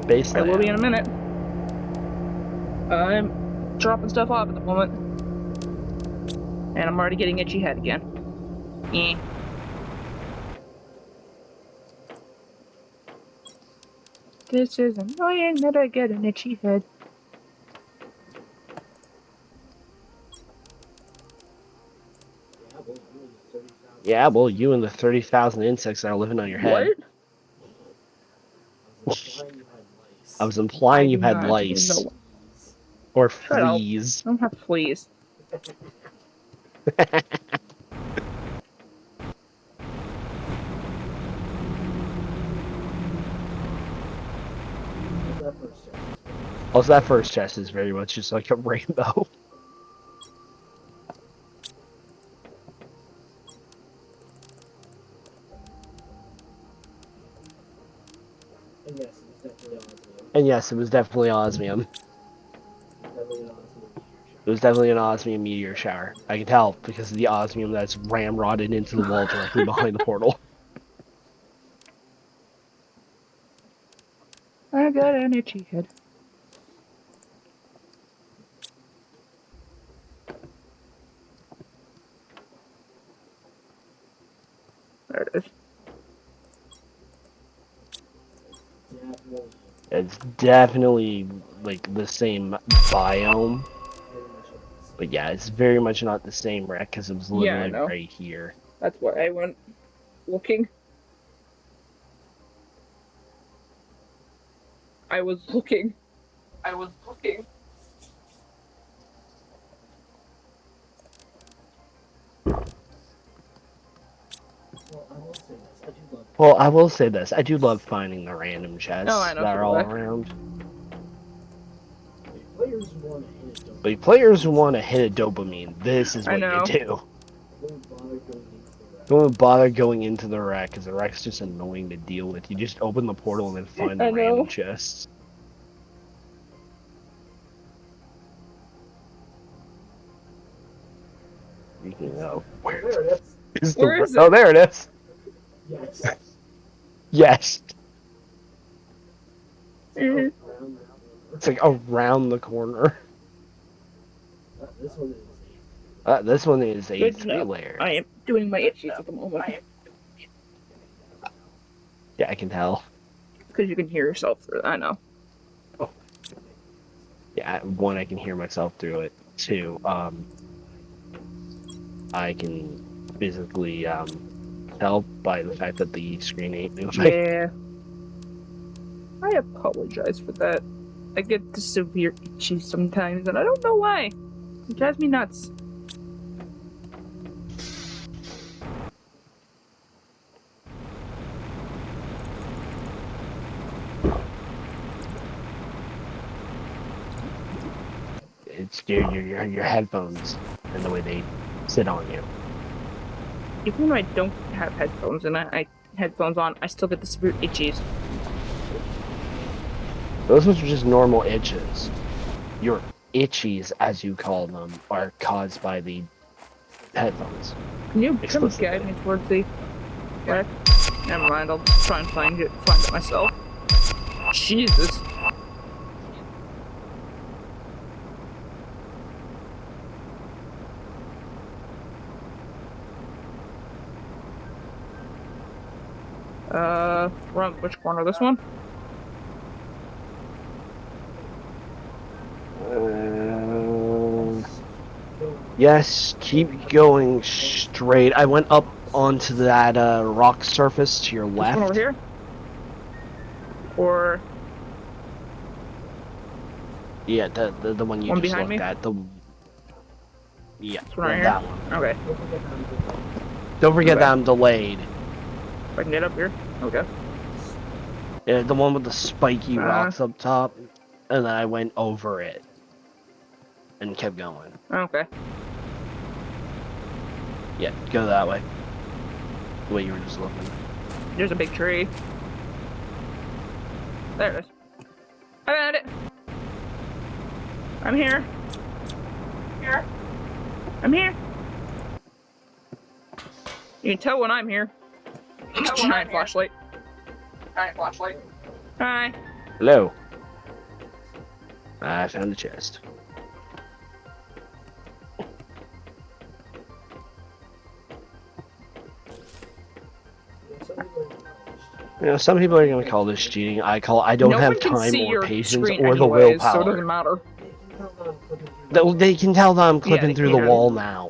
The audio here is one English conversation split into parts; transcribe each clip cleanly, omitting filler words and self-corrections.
base I will be in a layout. minute. I'm dropping stuff off at the moment. And I'm already getting itchy head again. Eh. This is annoying that I get an itchy head. Yeah, well, you and the 30,000 insects that are living on your head. What? I was I implying you do had not lice. know. Or Shut up. fleas. I don't have fleas. Also, that first chest is very much just like a rainbow. And yes, it was definitely osmium. It was definitely an osmium meteor shower. I can tell because of the osmium that's ramrodded into the wall directly behind the portal. I got an itchy head. There it is. It's definitely like the same biome. But yeah, it's very much not the same wreck because it was Yeah, I literally know. right here. That's why I went looking. I was looking. I was looking. Well, I will say this. I do love finding the random Oh, I chests know, that so are do all I. around. But players who want to hit a dopamine, this is I what you know. do. Don't bother going into the wreck because the wreck's just annoying to deal with. You just open the portal and then find the I random know. chests. You know, where is Where the? is Oh, it? there it is. Yes, Eh. it's like around the corner. This one is a Good to know. three-layer. I am doing my itchies at the moment. Yeah, I can tell. Because you can hear yourself through it. I know. Oh, yeah, one, I can hear myself through it. Two, I can physically tell by the fact that the screen ain't moving. Yeah. I apologize for that. I get the severe itchy sometimes, and I don't know why. It drives me nuts. It's your headphones and the way they sit on you. Even when I don't have headphones and I headphones on, I still get the severe itchies. Those ones are just normal itches. Your itchies, as you call them, are caused by the headphones. Can you guide Explicitly. me towards the wreck? Never mind, I'll try and find it myself. Jesus. We're on which corner? This one? Yes, keep going straight. I went up onto that rock surface to your This one over left. here? Or Yeah, the one you one just behind looked me? at. Yeah, This one right here? that one. Okay. Don't forget Okay. that I'm delayed. If I can get up here? Okay. Yeah, the one with the spiky rocks up top, and then I went over it and kept going. Okay. Yeah, go that way. The way you were just looking. There's a big tree. There it is. I got it. I'm here. I'm here. You can tell when I'm here. Giant flashlight. Hi. Hello. I found the chest. You know, some people are gonna call this cheating. I don't No have one can time see or your patience screen or the anyways, so it willpower. doesn't matter. They can tell that I'm clipping they through the can. wall now.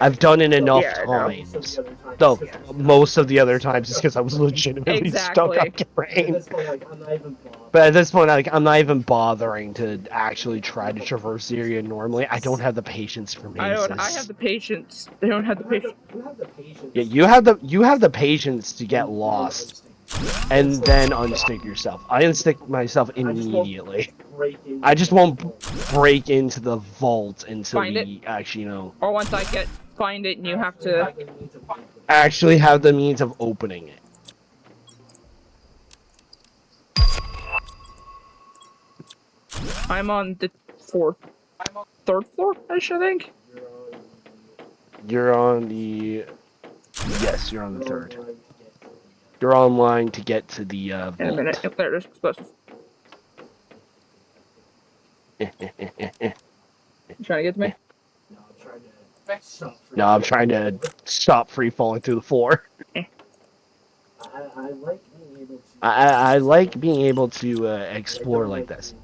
I've done it enough Yeah, I know. times. Though most of the other times is because I was legitimately stuck on terrain. But at this point, like, I'm not even bothering to actually try to traverse the area normally. I don't have the patience for mazes. I have the patience. They don't have the patience. Yeah, you have the patience to get lost and then unstick yourself. I unstick myself immediately. I just won't break into the vault until Find it. we actually, you know, Or once I find it and you have to... actually have the means of opening it. I'm on the third floor, I should think. You're on the... Yes, you're on the third. You're online to get to the vault. In a minute. If there's explosives. You trying to get to me? No, I'm trying to stop free falling through the floor. I like being able to explore like this.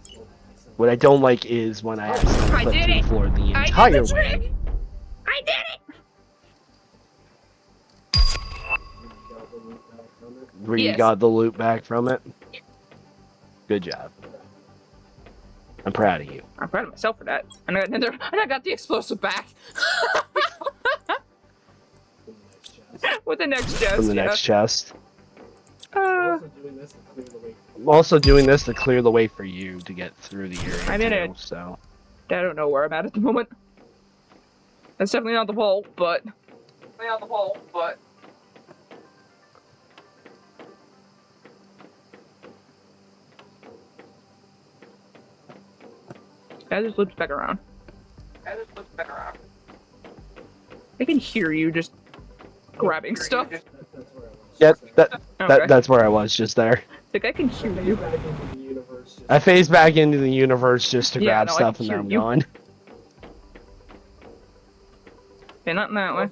What I don't like is when I accidentally clip through the floor the entire way. I did it! Where you Yes. got the loot back from it. Good job. I'm proud of you. I'm proud of myself for that. And I got the explosive back. With the next chest. From the next chest. Uh, I'm also doing this to clear the way for you to get through the area. I'm in it. So. I don't know where I'm at the moment. That's definitely not the vault, but... I just looped back around. I can hear you just grabbing stuff. Yeah, Okay. that's where I was just there. Like, I can hear you. I phased back into the universe just to Yeah, grab no, I stuff can and then I'm hear you. gone. Okay, not in that way.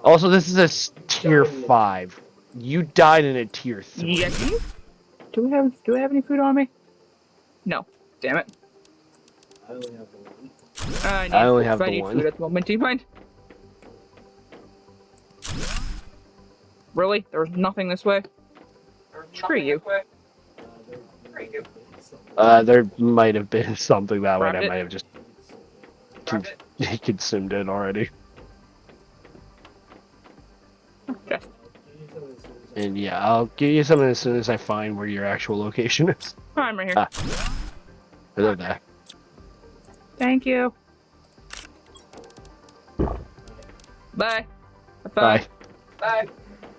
Also, this is a tier 5. You died in a tier 3. Yeah, can you? Do I have any food on me? No. Damn it. I only have I the need one. food at the moment. Do you mind? Really? There's nothing this way? Screw you. There might have been something that way. Grabbed I it. might have just consumed it already. Just. And yeah, I'll give you something as soon as I find where your actual location is. Oh, I'm right here. Ah. Hello there. Thank you. Bye. Bye. Bye.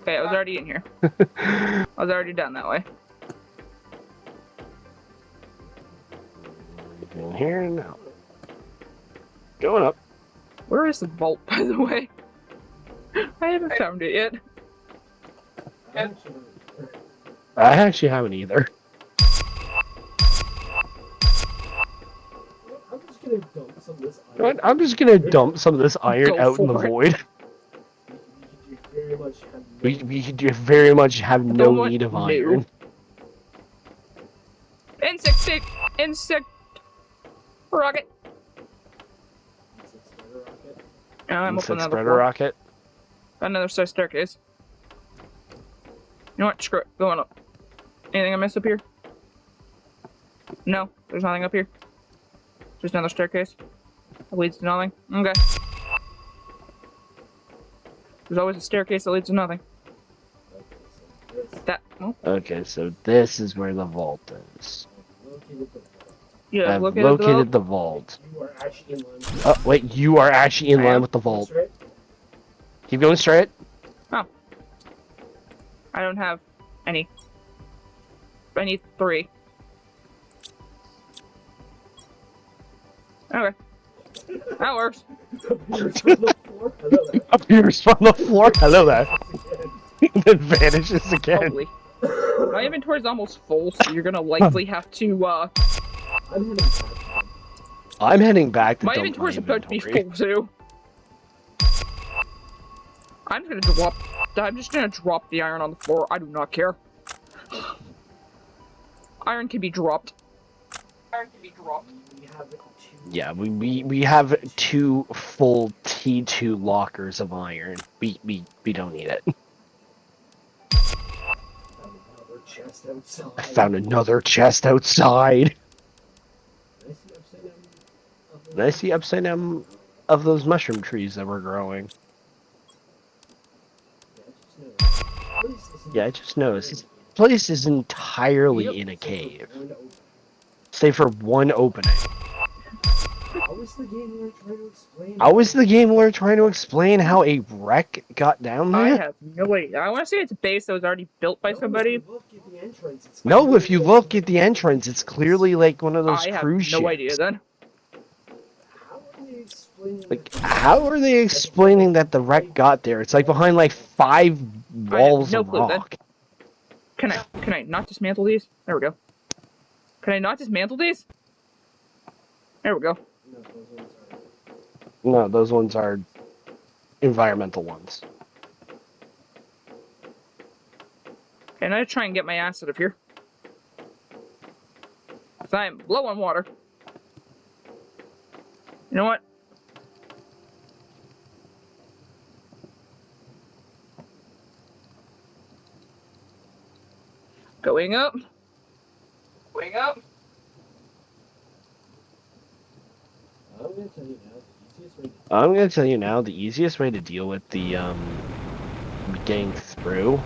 Okay, I was already in here. I was already down that way. In here now. Going up. Where is the vault, by the way? I haven't found it yet. I actually haven't either. I'm just gonna dump some of this iron Go out in the for it. void. We very much have no need of iron. Insect rocket. Oh, I'm up on Insect another spreader floor. rocket. Got another staircase. You know what? Screw it. Going up. Anything I missed up here? No, there's nothing up here. Just another staircase. That leads to nothing. Okay. There's always a staircase that leads to nothing. That. Oh, Okay, so this is where the vault is. yeah. I've Look at located the vault. Oh, wait, you are actually in line with the vault. Keep going straight. I don't have any. I need 3. Okay. That works. Appears from the floor. Hello there. Then vanishes again. Holy. My inventory's almost full, so you're gonna likely have to, I'm heading back to My dump inventory's my about to be inventory. full, too. I'm just gonna drop the iron on the floor. I do not care. Iron can be dropped. Yeah, we have 2 full T2 lockers of iron. We don't need it. I found another chest outside. And I see upside down of those mushroom trees that were growing. Yeah, I just noticed this place is entirely in a cave. Save for one opening. How is the game lore trying to explain how a wreck got down there? I have no idea. I want to say it's a base that was already built by somebody. No, if you look at the entrance, it's clearly like one of those I have cruise ships. no idea then. Like, how are they explaining that the wreck got there? It's like behind like 5 walls of rock. Can I not dismantle these? There we go. Can I not dismantle these? There we go. No, those ones are environmental ones. And I try and get my ass out of here. Because I am low on water. You know what? Going up. Going up. I'm gonna tell you now, the easiest way to deal with the getting through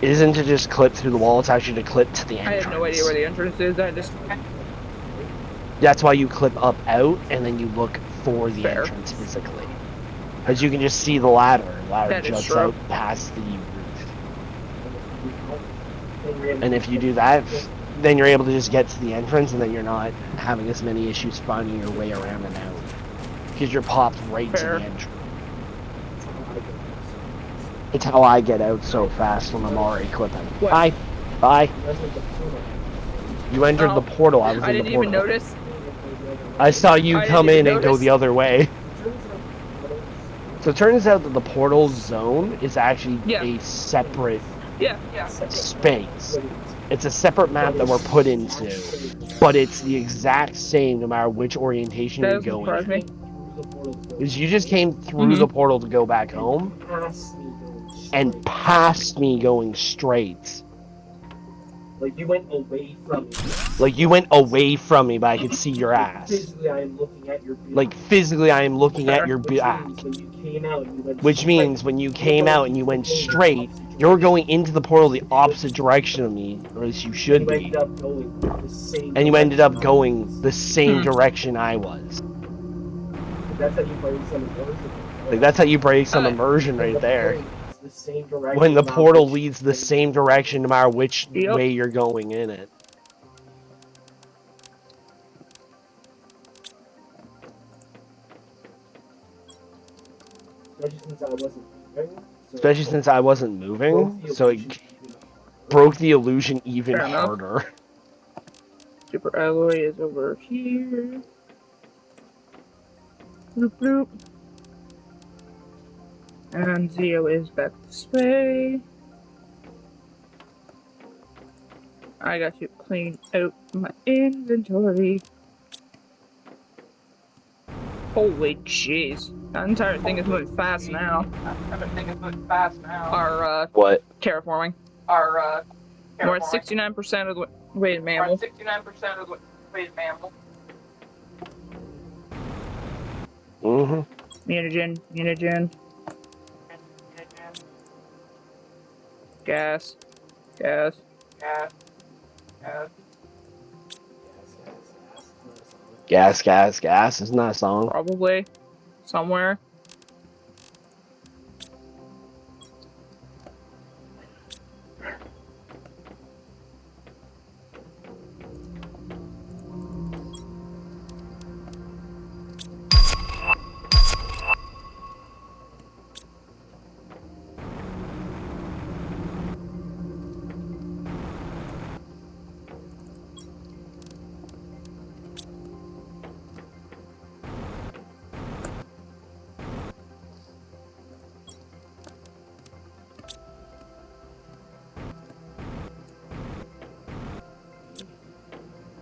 isn't to just clip through the wall, it's actually to clip to the entrance. I have no idea where the entrance is. That's why you clip up out and then you look for the entrance physically. Because you can just see the ladder. The ladder juts out past the roof. And if you do that, then you're able to just get to the entrance and then you're not having as many issues finding your way around and out. Because you're popped right to the entrance. It's how I get out so fast when I'm already clipping. Bye. Bye. You entered the portal. I was in the portal. I didn't even notice. I saw you come in and go the other way. So it turns out that the portal zone is actually a separate space. It's a separate map that we're put into, but it's the exact same no matter which orientation you're going in. Because you just came through the portal to go back home, and past me going straight. Like you went away from me. Like you went away from me, but I could see your ass. Physically, I am looking at your back. Like physically, I am looking at your back. Which means when you came out and you went straight, you're going into the portal the opposite direction of me, or at least you should be. And you ended up going the same direction I was. That's how you break some immersion. Like that's how you break some immersion right there. When the portal leads the same direction no matter which way you're going in it. Especially since I wasn't moving, so it broke the illusion even harder. Super alloy is over here. Bloop bloop. And Zeo is back this way. I got to clean out my inventory. Holy jeez. That entire thing is moving fast now. Our, what? Terraforming. We're at 69% of the way in mammal. Mutagen. Gas. Gas. Isn't that a song? Probably. Somewhere.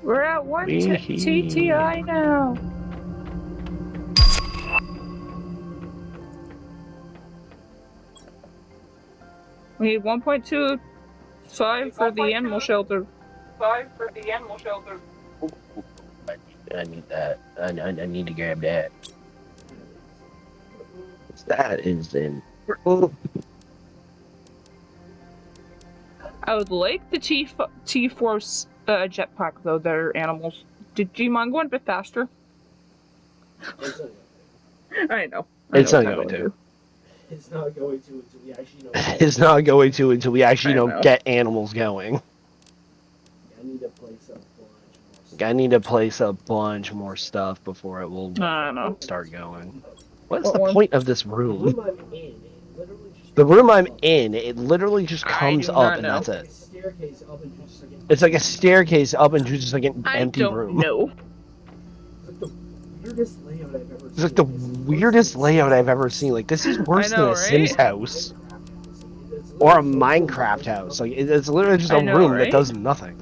We're at one Wee-hee. TTI now. We need 1.25 for the animal shelter. I need that. I need to grab that. That is in. I would like the T-Force jetpack though. They're animals. Do you mind going a bit faster? I know. It's not going to. It's not going to until we actually know. It's not going to until we actually I know. get animals going. I need to place a bunch more stuff. I need to place a bunch more stuff before it will I know. start going. What's What the one? point of this The room? room I'm in, it literally just The room I'm in, it literally just I comes do up not and know. that's it. It's a staircase up into just like It's like a staircase up into just like an I empty don't room. know. It's like the weirdest layout I've ever seen. It's like the weirdest layout I've ever seen. Like this is worse I know, than a right? Sims house or a Minecraft house. Like it's literally just a I know, room that right? does nothing.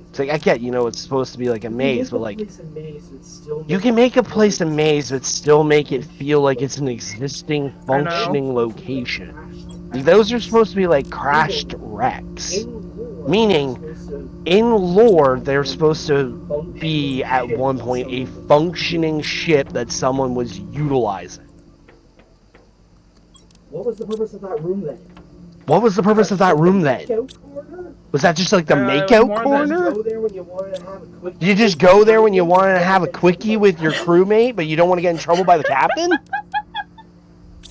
It's like, I get, you know, it's supposed to be like a maze. It's like, I get, you know, it's supposed to be like a maze, but like you You can make a place a maze, but still make it feel like it's an existing, I know. functioning location. Those are supposed to be like crashed wrecks. Meaning, in lore, they're supposed to be at one point a functioning ship that someone was utilizing. What was the purpose of that room then? What was the purpose of that room then? Was that just like the more makeout than- corner? Go there when you wanted to have a quickie. You just go there when you want to have a quickie with your crewmate, but you don't want to get in trouble by the captain?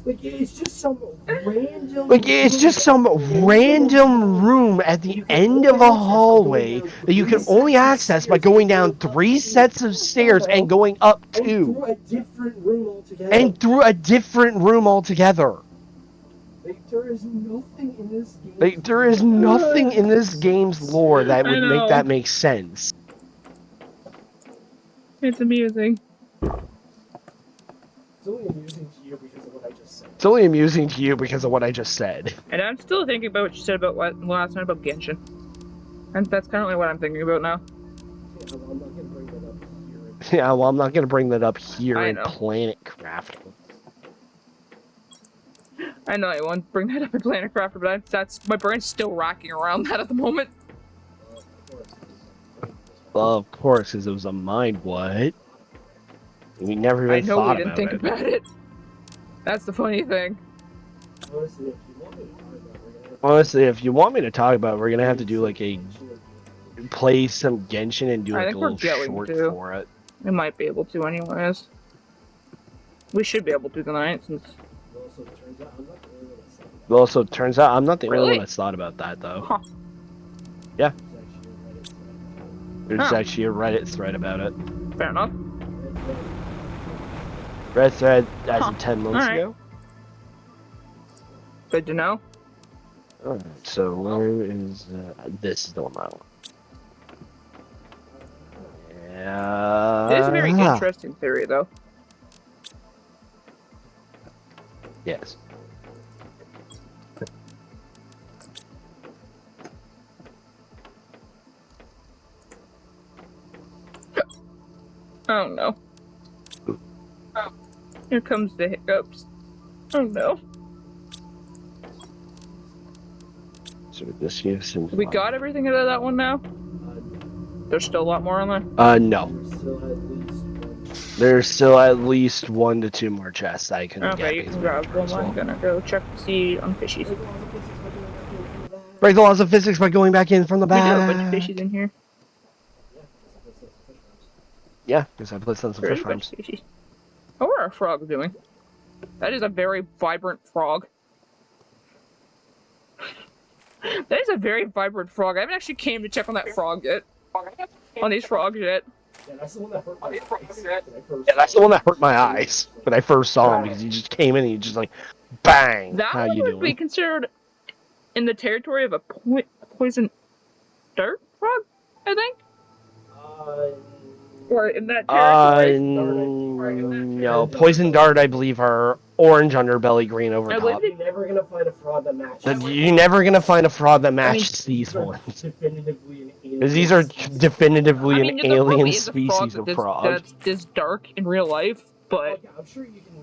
Like it's just some random. Like, it's just some random room at the end of a hallway that you can only access by going down 3 sets of stairs and going up And 2. through a different room altogether. And through a different room altogether. Like, there is nothing in this game. Like, there is nothing in this game's lore that I would make know. that make sense. It's amusing. It's only amusing to you because of what I just said. It's only amusing to you because of what I just said. And I'm still thinking about what you said about last night about Genshin. And that's currently what I'm thinking about now. Yeah, well, I'm not gonna bring that up here. Yeah, well, I'm not going to bring that up here I in know. Planet Crafting. I know I won't bring that up in Planet Crafter, but that's my brain's still racking around that at the moment. Well, of course, because it was a mind what? We never I even know thought we didn't about think it. about it. That's the funny thing. Honestly, if you want me to talk about it, we're gonna Honestly, if you want me to talk about it, we're going to have to do like a play some Genshin and do I like a think we're little going short to. for it. We might be able to anyways. We should be able to tonight since Also, it turns out I'm not the only one. Well, it turns out I'm not the only Really? one that's thought about that though. Huh. Yeah. There's actually a Reddit thread about it. There's actually a Reddit thread about it. fair enough. Reddit thread as Huh. of 10 months Alright. ago. Good to know. Alright, so where is this is the one I want. Yeah. It is a very interesting theory though. Yes. Oh no. Here comes the hiccups. Oh no. So this is We got everything out of that one now? There's still a lot more on there? No. There's still at least one. There's still at least 1 to 2 more chests I can Okay, get. you based can on grab the one. turns. I'm gonna go check to see on fishies. Break the laws of physics by going back in from the We do have a back. bunch of fishies in here. Yeah, because I placed on some There is fish a bunch farms. of fishies. How are our frogs doing? That is a very vibrant frog. That is a very vibrant frog. I haven't actually came to check on that frog yet. On these frogs yet. Yeah, that's the one that hurt my eyes. Yeah, that's the one that hurt my eyes when I first saw him because he just came in and he just like, bang. That How one you would doing? be considered in the territory of a poison dart frog, I think? Or in that territory? No, poison dart I believe are orange underbelly, green over I top. believe You're never gonna find a fraud that matches. You're never gonna find a fraud that matches these ones. Definitively an alien. Because these are definitively I mean, an there alien probably is a frog species of that's frog. this dark in real life, but I'm sure you can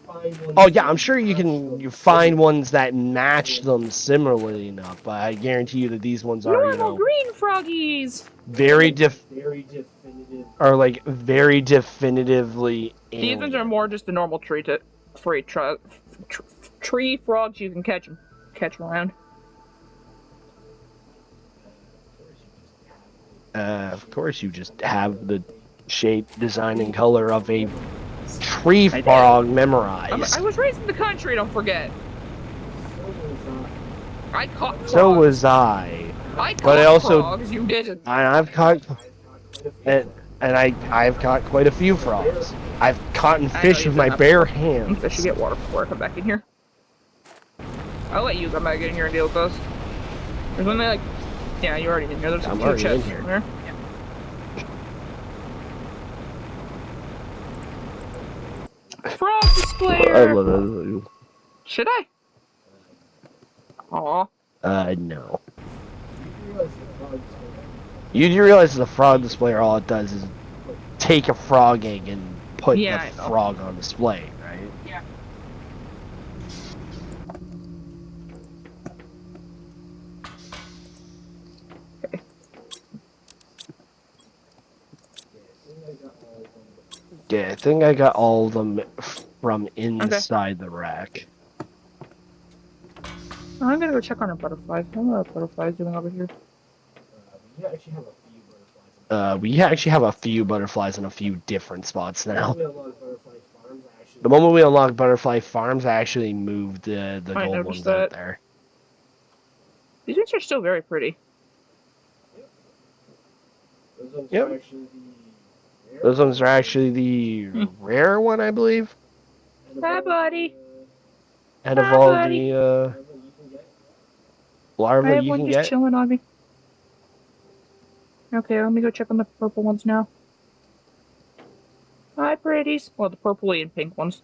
find one. Oh yeah, I'm sure you find ones that match them similarly enough, but I guarantee you that these ones are, normal green froggies. very definitive. very definitively alien. These ones are more just the normal tree frogs you can catch around. Of course, you just have the shape, design, and color of a tree frog memorized. I was raised in the country, don't forget. I caught frogs. So was I. I caught But I also, frogs, you didn't. I've caught, and I've caught quite a few frogs. I've caught fish with my bare hands. I should get water before I come back in here. I'll let you come back in here and deal with those. There's only like, yeah, you're already in here. There's I'm two already chests in here. in there. Yeah. Frog displayer. Should I? Aw. No. You do realize the frog displayer, all it does is take a frog egg and put the frog on display, right? Yeah. Okay. Yeah, I think I got all of them from inside the rack. I'm gonna go check on our butterflies. I don't know what our butterflies doing over here. We actually have a few butterflies. We actually have a few butterflies in a few different spots now. The moment we unlock butterfly farms, I actually moved the gold ones out there. These ones are still very pretty. Yep. Those ones are actually the rare one, I believe. Hi, buddy. Out of all the larvae I have you one can just get. chilling on me. Okay, let me go check on the purple ones now. Hi, pretties. Well, the purpley and pink ones.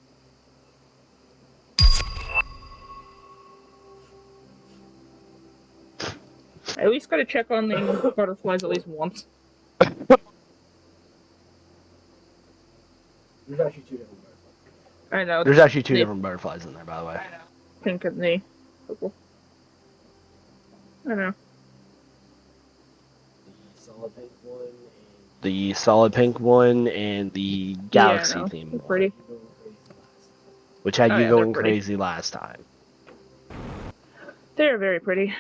I at least gotta check on the butterflies at least once. There's actually two different butterflies. I know. There's actually two different butterflies in there, by the way. I know. Pink and the purple. I know. The solid pink one and The solid pink one and the galaxy theme They're one, pretty. which had Oh, you yeah, going they're pretty. crazy last time. They're very pretty.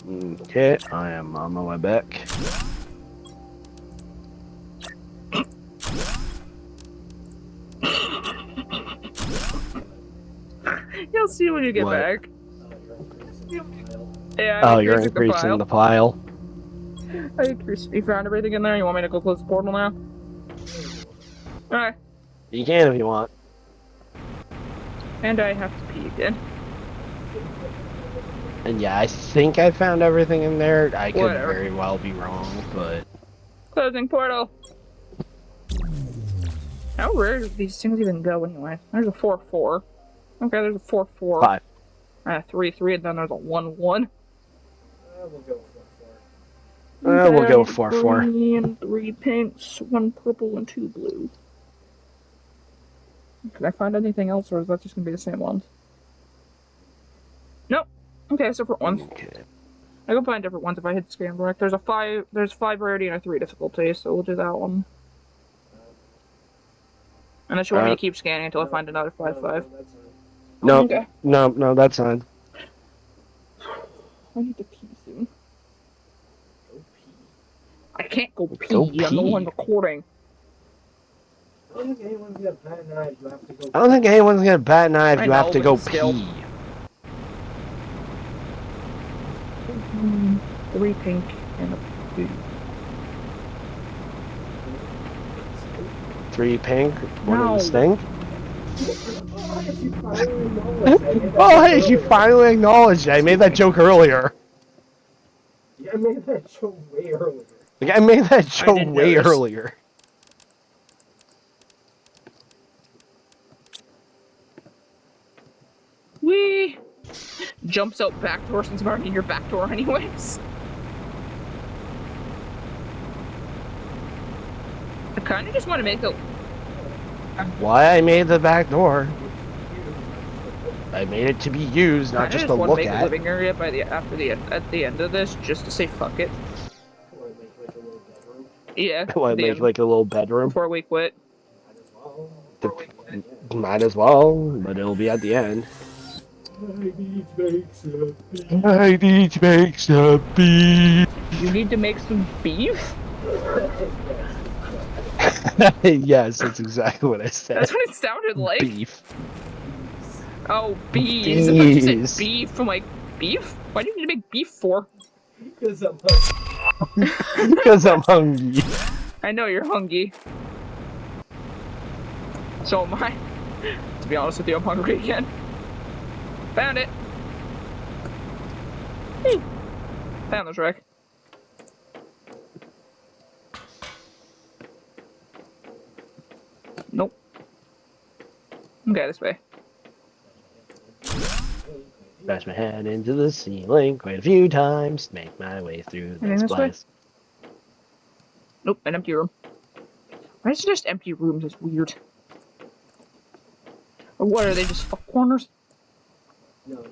Okay, I am on my way back. You'll see when you get What? back. Yeah, Oh, you're increasing the pile. I increased. You found everything in there? You want me to go close the portal now? Alright. You can if you want. And I have to pee again. And yeah, I think I found everything in there. I could Whatever. very well be wrong, but Closing portal. How rare do these things even go anyway? There's a 4-4. Okay, there's a 4-4. 5. 3-3, and then there's a 1-1. We'll go We'll go 4-4. 3 and 3 pinks, 1 purple, and 2 blue. Can I find anything else, or is that just gonna be the same ones? Nope. Okay, separate ones. Okay. I can find different ones if I hit scan direct. There's 5 rarity and a 3 difficulty, so we'll do that one. Unless you want me to keep scanning until I find another 5-5. No, Okay. no, that's fine. I need to pee soon. I can't go pee. Go I'm the pee. one recording. I don't think anyone's gonna bat an eye if you have to go. I don't think anyone's gonna bat an eye if I you have know, to but go still. pee. 3 pink and a blue. 3 pink, 1 No. instinct. Oh, Oh, hey, you finally acknowledged it. I made that joke earlier. Yeah, made that joke way earlier. Like, I made that joke didn't way notice. earlier. Whee! Jumps out back door since I'm already in your back door anyways. I kind of just want to make a... Why I made the back door? I made it to be used, not just to want look to make a at. living area at the end of this, just to say fuck it. Or make like a little bedroom. Yeah. Why the make end, like a little bedroom? before we quit. Might as well. Might as well, but it'll be at the end. I need to make some beef. You need to make some beef? Yes, that's exactly what I said. That's what it sounded like. Beef. Oh, bees. I thought you Bees. said beef. I'm like, beef? Why do you need to make beef for? Because I'm Because I'm hungry. I know you're hungry. So am I. To be honest with you, I'm hungry again. Found it. Hey. Found the Shrek. Nope. Okay, this way. Bash my head into the ceiling quite a few times. Make my way through Anything this this way? place. Nope, an empty room. Why is it just empty rooms? It's weird. Or what, are they just fuck corners? No.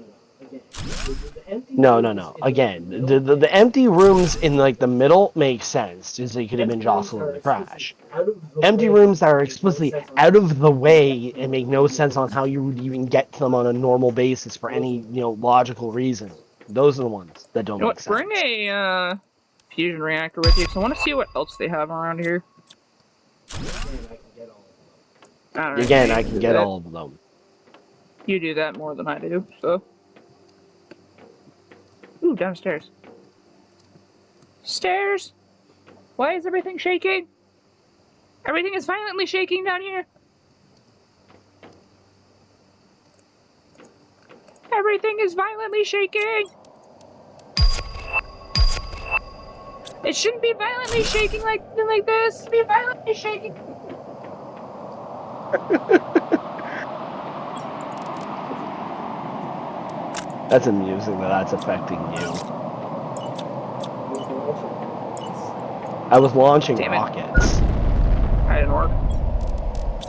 Again, the empty rooms in like the middle make sense, because they could have been jostled in the crash. Empty rooms that are explicitly out of the way and make no sense on how you would even get to them on a normal basis for any, logical reason. Those are the ones that don't You know make what? sense. Bring a fusion reactor with you, because I want to see what else they have around here. Alright, Again, you I do can get that. all of them. You do that more than I do, so. Ooh, downstairs. Stairs! Why is everything shaking? Everything is violently shaking down here. Everything is violently shaking! It shouldn't be violently shaking like this. It should be violently shaking. That's amusing that that's affecting you. I was launching Damn it. rockets. That didn't work.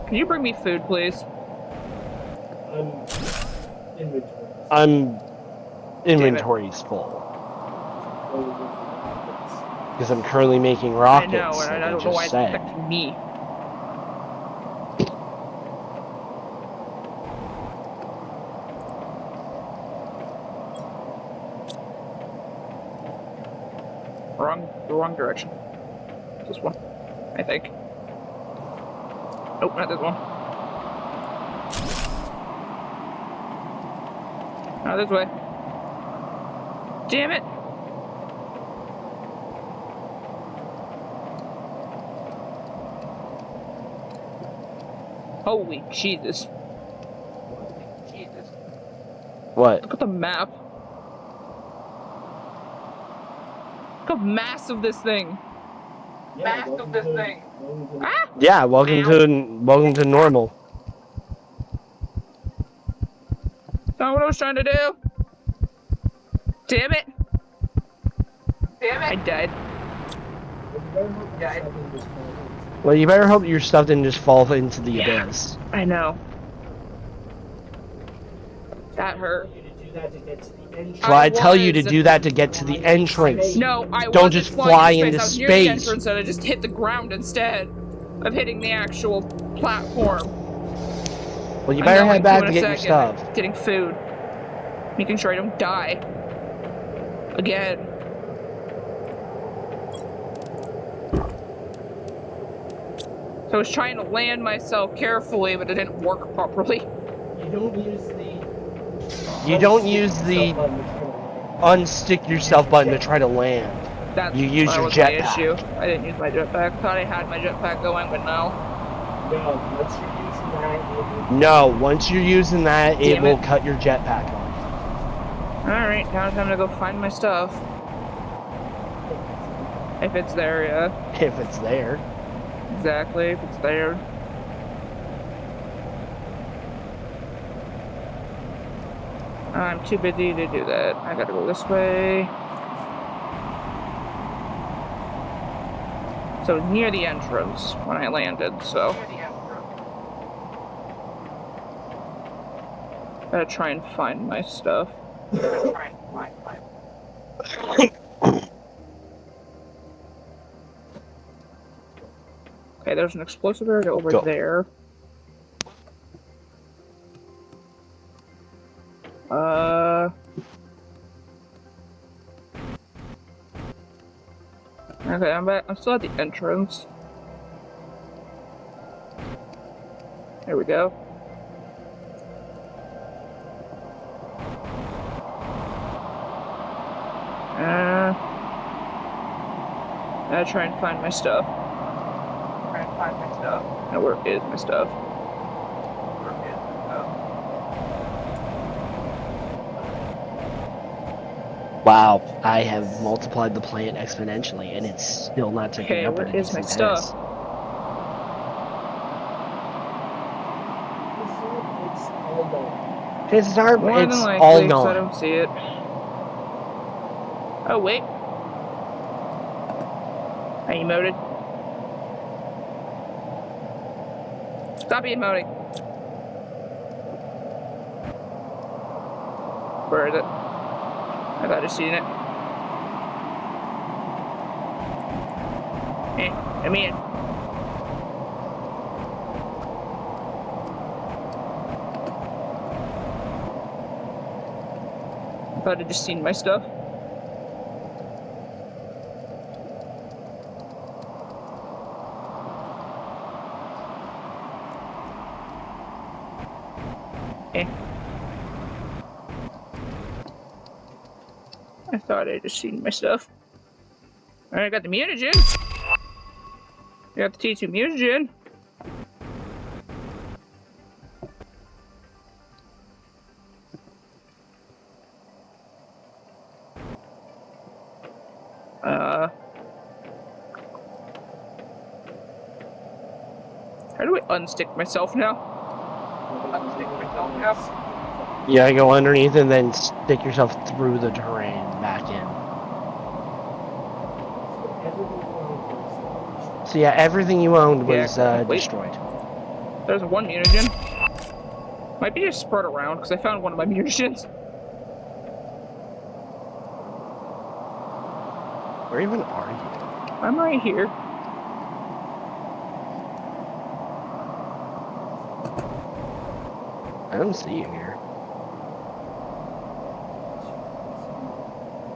Can you bring me food, please? Inventory's full. Because I'm currently making rockets. I know, and I don't know why it's said. affecting me. The wrong direction. This one, I think. Nope, not this one. Not this way. Damn it! Holy Jesus. What? Look at the map. Look how massive this thing. Ah! Yeah, welcome to normal. That's not what I was trying to do. Damn it. I died. Well, you better hope your stuff didn't just fall into the abyss. I know. That hurt. So I tell you to do that to get to the entrance. No, I Don't wasn't just flying fly into into space. I was near the space. entrance and I just hit the ground instead of hitting the actual platform. Well, you I'm better going head back in to a get your second. stuff. Getting food. Making sure I don't die. Again. So I was trying to land myself carefully, but it didn't work properly. You don't use the unstick yourself button to try to land. That's You use your was my jetpack. issue. I didn't use my jetpack. Thought I had my jetpack going, but no. No, once you're using that, it Damn will it. cut your jetpack off. Alright, now it's time to go find my stuff. If it's there, yeah. If it's there. Exactly, if it's there. I'm too busy to do that. I gotta go this way. So near the entrance when I landed, so. Gotta try and find my stuff. Okay, there's an explosive area over there. Okay, I'm back. I'm still at the entrance. There we go. I try and find my stuff. Now, where is my stuff? Wow, I have multiplied the plant exponentially, and it's still not taking up where any is my decent stuff? pass. Chances are, More it's than likely, all 'cause I gone. don't see it. Oh, wait. I emoted. Stop emoting. Where is it? I thought I seen it. I'm in. I thought I just seen my stuff. I thought I just seen my stuff. Alright, I got the mutagen. I got the T2 mutagen. How do I unstick myself now? Yeah, go underneath and then stick yourself through the terrain back in. So yeah, everything you owned was destroyed. There's one mutagen. Might be just spread around because I found one of my mutagens. Where even are you? I'm right here. I don't see you here.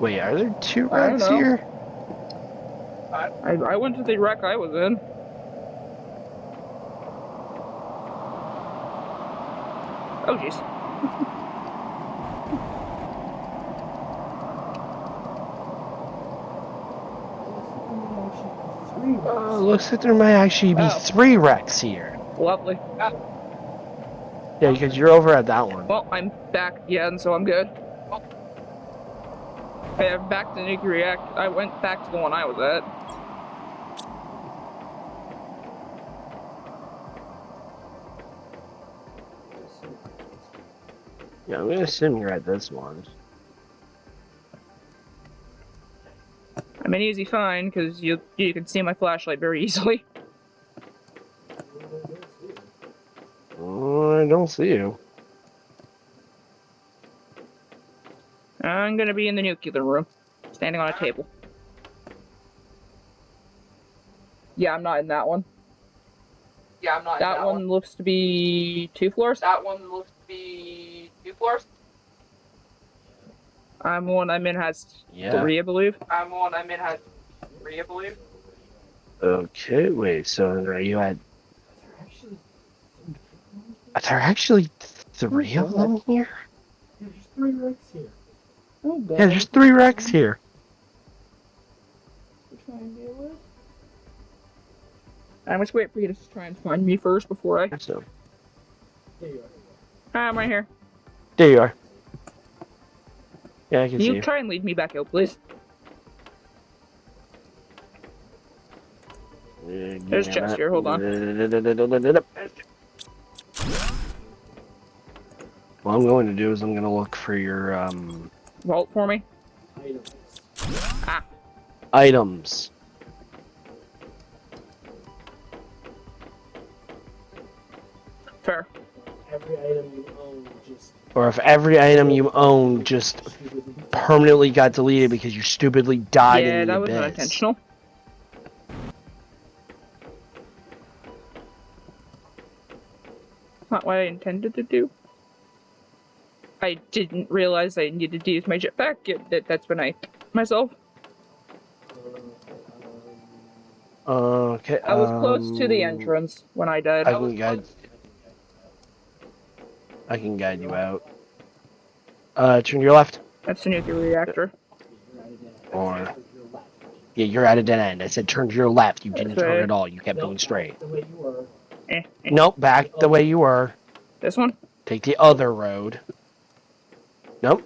Wait, are there two wrecks here? I went to the wreck I was in. Oh, jeez. Looks like there might actually be 3 wrecks here. Lovely. Yeah, because you're over at that one. Well, I'm back again, so I'm good. Hey, I'm back to nuclear reactor. I went back to the one I was at. Yeah, I'm gonna assume you're at this one. I'm an easy find because you can see my flashlight very easily. I don't see you. I'm gonna be in the nuclear room, standing on a table. Yeah, I'm not in that one. That one looks to be 2 floors. I'm the one I'm in has 3, I believe. Okay, wait, so are you at... Are there actually 3 of them here? Yeah, there's 3 wrecks here. Oh, God. Yeah, there's 3 wrecks here. I'm just waiting for you to try and find me first before I... So, There you are. Hi, I'm right here. there you are. Yeah, I can see You you. try and lead me back out, please. There's chest here, hold on. What I'm going to do is I'm going to look for your, Vault for me. items. Fair. Every item you own just Or if every item you own just permanently got deleted because you stupidly died Yeah, in the that was abyss. unintentional. Not what I intended to do. I didn't realize I needed to use my jetpack. That's when I myself. Okay. I was close to the entrance when I died. I can guide you out. Turn to your left. That's the nuclear reactor. Or yeah, you're at a dead end. I said turn to your left. You didn't That's turn right. at all. You kept going straight. the way you were. Nope, back the way you were. This one? Take the other road. Nope.